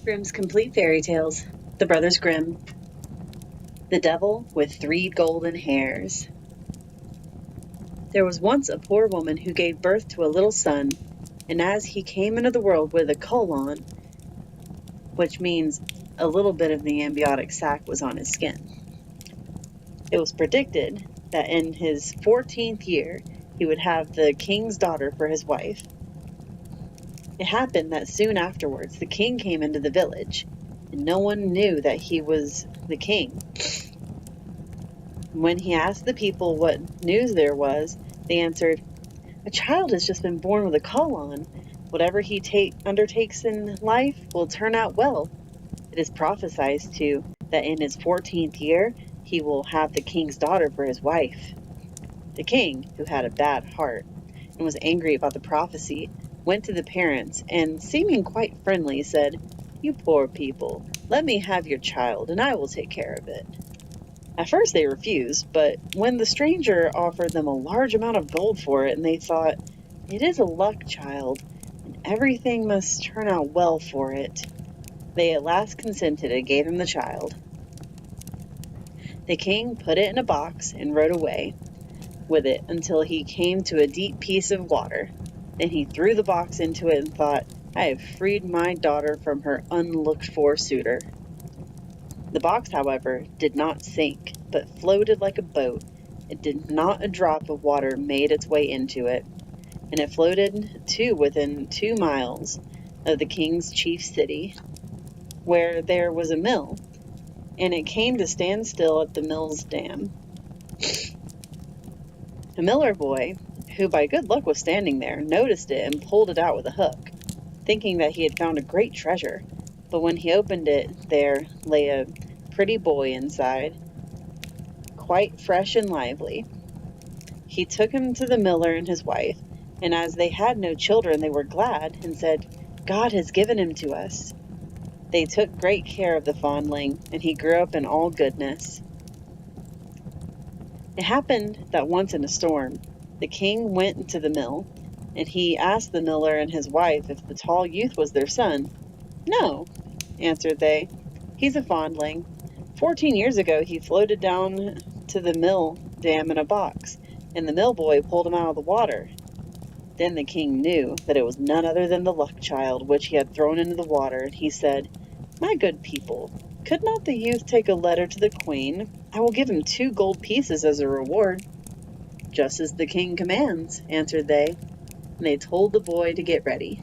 Grimm's Complete Fairy Tales, The Brothers Grimm, The Devil with 3 Golden Hairs. There was once a poor woman who gave birth to a little son, and as he came into the world with a colon, which means a little bit of the embryonic sac was on his skin, it was predicted that in his 14th year he would have the king's daughter for his wife. It happened that soon afterwards the king came into the village, and no one knew that he was the king. When he asked the people what news there was, they answered, "A child has just been born with a colon. Whatever he undertakes in life will turn out well. It is prophesied too that in his 14th year he will have the king's daughter for his wife." The king, who had a bad heart and was angry about the prophecy, went to the parents and, seeming quite friendly, said, "You poor people, let me have your child and I will take care of it." At first they refused, but when the stranger offered them a large amount of gold for it and they thought, "It is a luck child and everything must turn out well for it," they at last consented and gave him the child. The king put it in a box and rode away with it until he came to a deep piece of water. Then he threw the box into it and thought, "I have freed my daughter from her unlooked-for suitor." The box, however, did not sink, but floated like a boat. It did not a drop of water made its way into it, and it floated to within 2 miles of the king's chief city, where there was a mill, and it came to stand still at the mill's dam. A miller boy, who by good luck was standing there, noticed it and pulled it out with a hook, thinking that he had found a great treasure. But when he opened it, there lay a pretty boy inside, quite fresh and lively. He took him to the miller and his wife, and as they had no children, they were glad and said, "God has given him to us." They took great care of the fondling, and he grew up in all goodness. It happened that once in a storm, the king went into the mill, and he asked the miller and his wife if the tall youth was their son. "No," answered they, "he's a fondling. 14 years ago he floated down to the mill dam in a box, and the mill boy pulled him out of the water." Then the king knew that it was none other than the luck child which he had thrown into the water, and he said, "My good people, could not the youth take a letter to the queen? I will give him 2 gold pieces as a reward." "Just as the king commands," answered they, and they told the boy to get ready.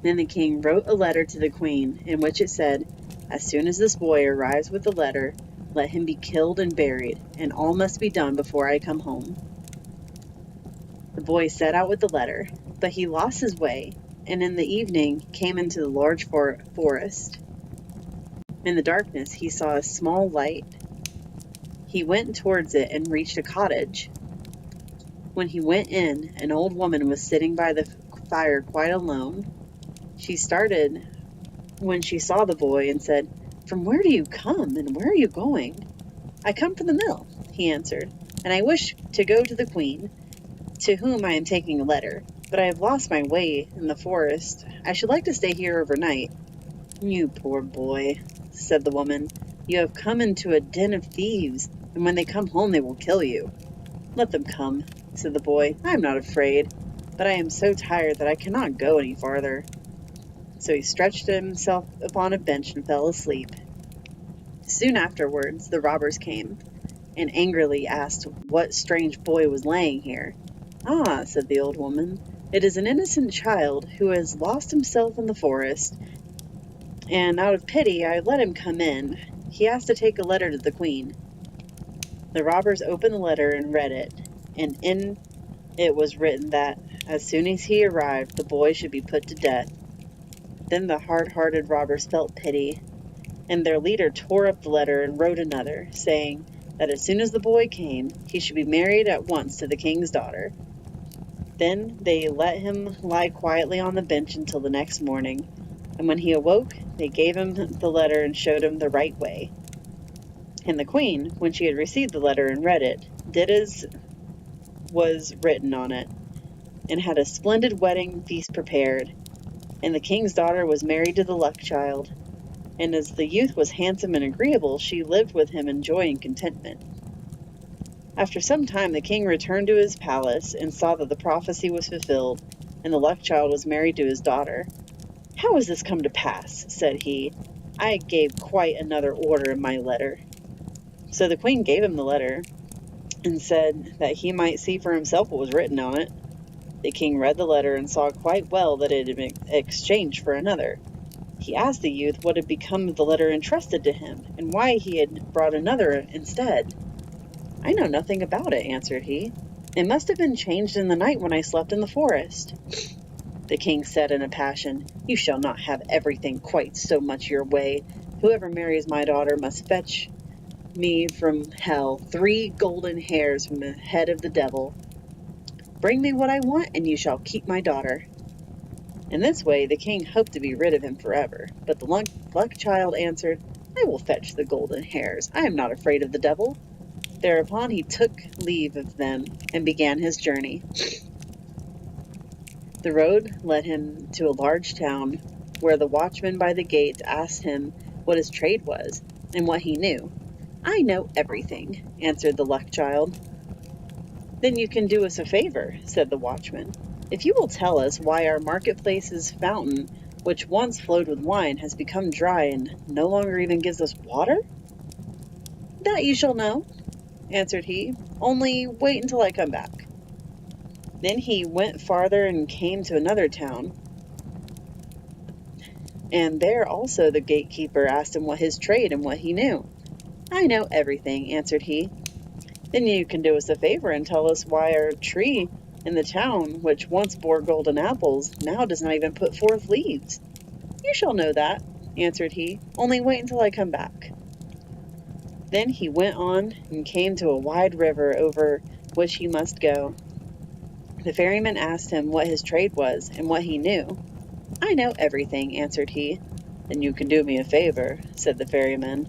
Then the king wrote a letter to the queen, in which it said, "As soon as this boy arrives with the letter, let him be killed and buried, and all must be done before I come home." The boy set out with the letter, but he lost his way, and in the evening came into the large forest. In the darkness he saw a small light. He went towards it and reached a cottage. When he went in, an old woman was sitting by the fire quite alone. She started when she saw the boy and said, "From where do you come, and where are you going?" "I come from the mill," he answered, "and I wish to go to the queen, to whom I am taking a letter, but I have lost my way in the forest. I should like to stay here overnight." "You poor boy," said the woman, "you have come into a den of thieves, and when they come home they will kill you." "Let them come," said the boy. "I am not afraid, but I am so tired that I cannot go any farther." So he stretched himself upon a bench and fell asleep. Soon afterwards the robbers came, and angrily asked what strange boy was lying here. "Ah," said the old woman, "it is an innocent child who has lost himself in the forest, and out of pity I let him come in. He has to take a letter to the queen." The robbers opened the letter and read it, and in it was written that, as soon as he arrived, the boy should be put to death. Then the hard-hearted robbers felt pity, and their leader tore up the letter and wrote another, saying that as soon as the boy came, he should be married at once to the king's daughter. Then they let him lie quietly on the bench until the next morning, and when he awoke, they gave him the letter and showed him the right way. And the queen, when she had received the letter and read it, did as was written on it, and had a splendid wedding feast prepared. and the king's daughter was married to the luck child. And as the youth was handsome and agreeable, she lived with him in joy and contentment. After some time, the king returned to his palace and saw that the prophecy was fulfilled, and the luck child was married to his daughter. "How has this come to pass?" said he. "I gave quite another order in my letter." So the queen gave him the letter and said that he might see for himself what was written on it. The king read the letter and saw quite well that it had been exchanged for another. He asked the youth what had become of the letter entrusted to him, and why he had brought another instead. "I know nothing about it," answered he. "It must have been changed in the night when I slept in the forest." The king said in a passion, "You shall not have everything quite so much your way. Whoever marries my daughter must fetch me from hell 3 golden hairs from the head of the devil. Bring me what I want, and you shall keep my daughter." In this way the king hoped to be rid of him forever, but the luck child answered, "I will fetch the golden hairs. I am not afraid of the devil." Thereupon he took leave of them and began his journey. The road led him to a large town, where the watchman by the gate asked him what his trade was and what he knew. "I know everything," answered the luck child. "Then you can do us a favor," said the watchman. "If you will tell us why our marketplace's fountain, which once flowed with wine, has become dry and no longer even gives us water." "That you shall know," answered he. "Only wait until I come back." Then he went farther and came to another town, and there also the gatekeeper asked him what his trade and what he knew. "I know everything," answered he. "Then you can do us a favor and tell us why our tree in the town, which once bore golden apples, now does not even put forth leaves." "You shall know that," answered he. "Only wait until I come back." Then he went on and came to a wide river over which he must go. The ferryman asked him what his trade was and what he knew. "I know everything," answered he. "Then you can do me a favor," said the ferryman,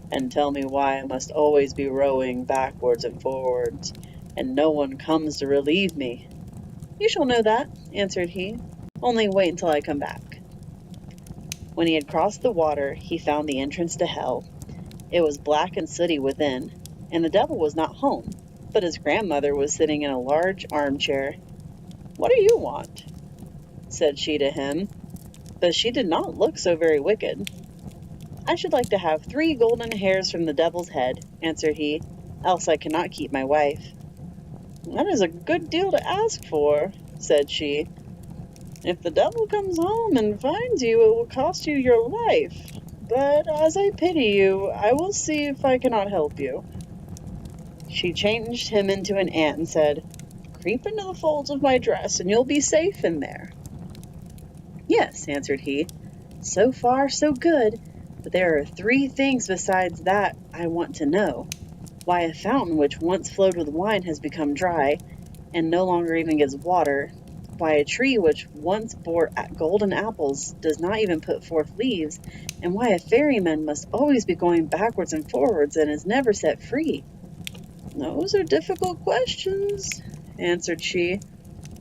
"and tell me why I must always be rowing backwards and forwards, and no one comes to relieve me." "You shall know that," answered he. "Only wait until I come back." When he had crossed the water, he found the entrance to hell. It was black and sooty within, and the devil was not home, but his grandmother was sitting in a large armchair. "What do you want?" said she to him, but she did not look so very wicked. "I should like to have 3 golden hairs from the devil's head," answered he, "else I cannot keep my wife." "That is a good deal to ask for," said she. "If the devil comes home and finds you, it will cost you your life. But as I pity you, I will see if I cannot help you." She changed him into an ant and said, "Creep into the folds of my dress, and you'll be safe in there." "Yes," answered he. "So far, so good. But there are 3 things besides that I want to know. Why a fountain which once flowed with wine has become dry, and no longer even gives water. Why a tree which once bore golden apples does not even put forth leaves, and why a ferryman must always be going backwards and forwards and is never set free." "Those are difficult questions," answered she.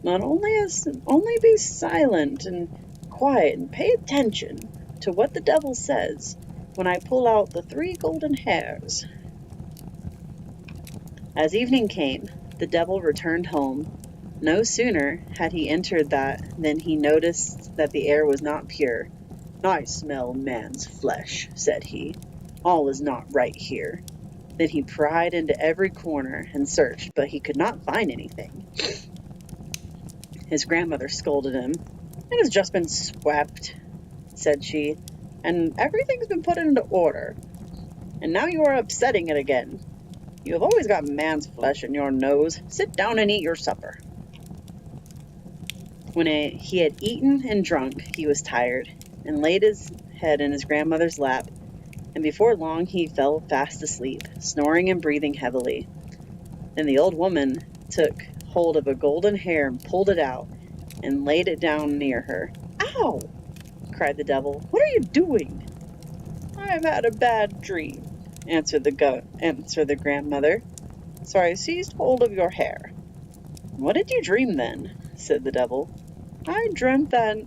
Only be silent and quiet and pay attention to what the devil says when I pull out the 3 golden hairs." As evening came, the devil returned home. No sooner had he entered than he noticed that the air was not pure. "I smell man's flesh," said he. "All is not right here." Then he pried into every corner and searched, but he could not find anything. His grandmother scolded him. "It has just been swept," said she, "and everything's been put into order. And now you are upsetting it again. You have always got man's flesh in your nose. Sit down and eat your supper." When he had eaten and drunk, he was tired, and laid his head in his grandmother's lap, and before long he fell fast asleep, snoring and breathing heavily. Then the old woman took hold of a golden hair and pulled it out, and laid it down near her. "Ow!" cried the devil. "What are you doing?" "I've had a bad dream," answered the grandmother, "so I seized hold of your hair." "What did you dream then?" said the devil. "I dreamt that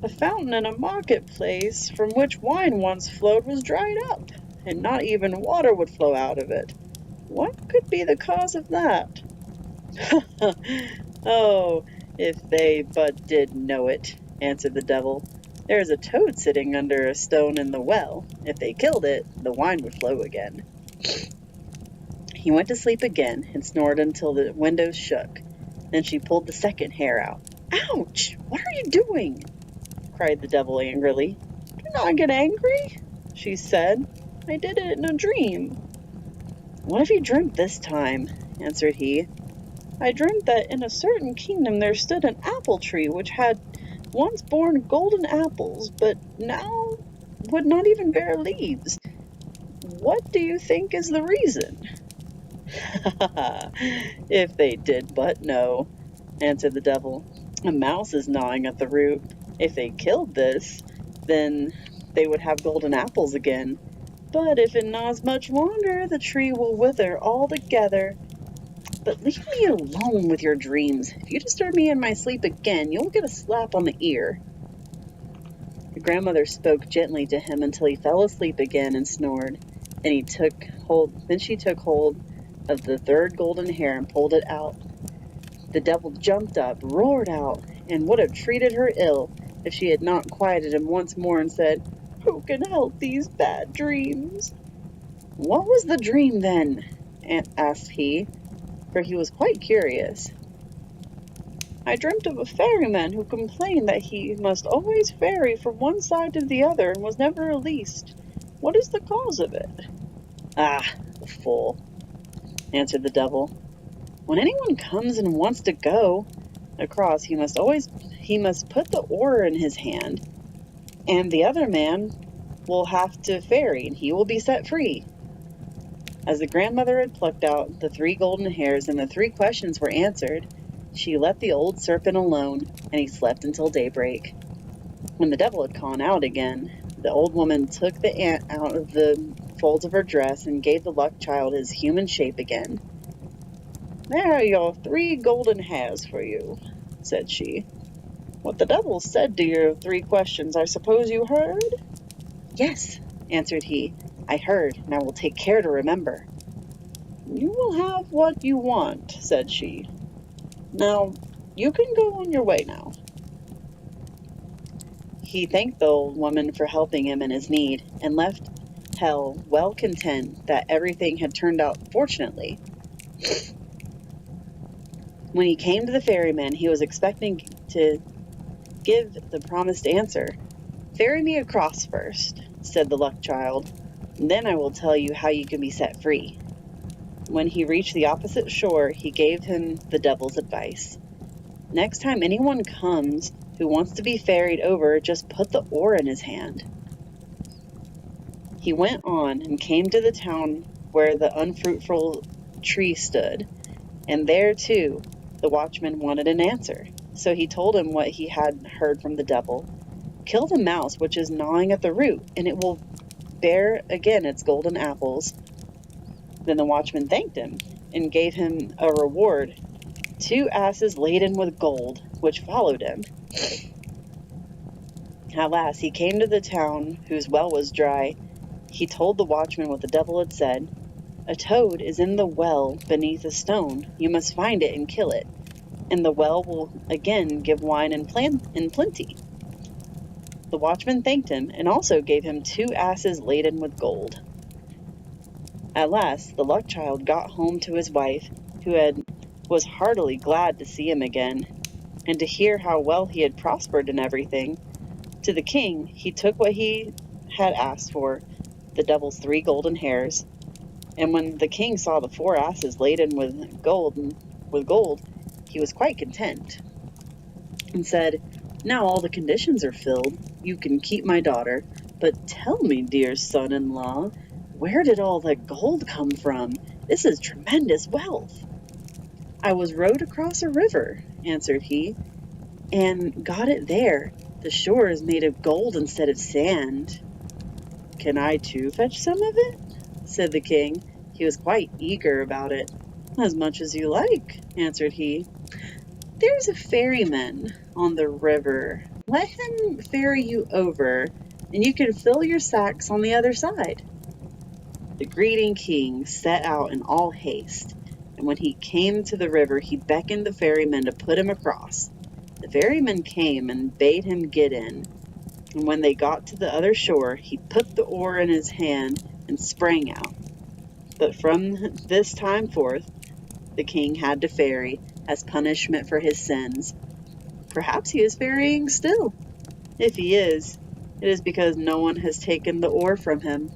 The fountain in a marketplace from which wine once flowed was dried up, and not even water would flow out of it. What could be the cause of that? Oh, if they but did know it, answered the devil. There is a toad sitting under a stone in the well. If they killed it, the wine would flow again. He went to sleep again and snored until the windows shook. Then she pulled the second hair out. Ouch! What are you doing? Cried the devil angrily. Do not get angry, she said. I did it in a dream. What have you dreamt this time? Answered he. I dreamt that in a certain kingdom there stood an apple tree which had once borne golden apples, but now would not even bear leaves. What do you think is the reason? If they did but know, answered the devil. A mouse is gnawing at the root. If they killed this, then they would have golden apples again. But if it gnaws much longer, the tree will wither altogether. But leave me alone with your dreams. If you disturb me in my sleep again, you'll get a slap on the ear. The grandmother spoke gently to him until he fell asleep again and snored. Then she took hold of the third golden hair and pulled it out. The devil jumped up, roared out, and would have treated her ill if she had not quieted him once more and said, Who can help these bad dreams? What was the dream then? Asked he, for he was quite curious. I dreamt of a ferryman who complained that he must always ferry from one side to the other and was never released. What is the cause of it? Ah, the fool, answered the devil. When anyone comes and wants to go across, he must put the oar in his hand, and the other man will have to ferry, and he will be set free. As the grandmother had plucked out the 3 golden hairs and the 3 questions were answered, she let the old serpent alone, and he slept until daybreak. When the devil had gone out again, the old woman took the ant out of the folds of her dress and gave the luck child his human shape again. There are your 3 golden hairs for you, said she. What the devil said to your 3 questions, I suppose you heard? Yes, answered he. I heard, and I will take care to remember. You will have what you want, said she. Now, you can go on your way now. He thanked the old woman for helping him in his need, and left hell well content that everything had turned out fortunately. When he came to the ferryman, he was expecting to give the promised answer. Ferry me across first, said the luck child. Then I will tell you how you can be set free. When he reached the opposite shore, he gave him the devil's advice. Next time anyone comes who wants to be ferried over, just put the oar in his hand. He went on and came to the town where the unfruitful tree stood, and there, too, the watchman wanted an answer. So he told him what he had heard from the devil. Kill the mouse which is gnawing at the root, and it will bear again its golden apples. Then the watchman thanked him and gave him a reward, 2 asses laden with gold, which followed him. At last he came to the town whose well was dry. He told the watchman what the devil had said. A toad is in the well beneath a stone. You must find it and kill it, and the well will again give wine in plenty. The watchman thanked him and also gave him 2 asses laden with gold. At last the luck child got home to his wife, who was heartily glad to see him again, and to hear how well he had prospered in everything. To the king he took what he had asked for, the devil's 3 golden hairs. And when the king saw the 4 asses laden with gold, he was quite content, and said, Now all the conditions are filled. You can keep my daughter. But tell me, dear son-in-law, where did all the gold come from? This is tremendous wealth. I was rowed across a river, answered he, and got it there. The shore is made of gold instead of sand. Can I too fetch some of it? Said the king. He was quite eager about it. As much as you like, answered he. There's a ferryman on the river. Let him ferry you over, and you can fill your sacks on the other side." The greedy king set out in all haste, and when he came to the river he beckoned the ferryman to put him across. The ferryman came and bade him get in, and when they got to the other shore he put the oar in his hand and sprang out. But from this time forth the king had to ferry, as punishment for his sins. Perhaps he is ferrying still. If he is, it is because no one has taken the oar from him.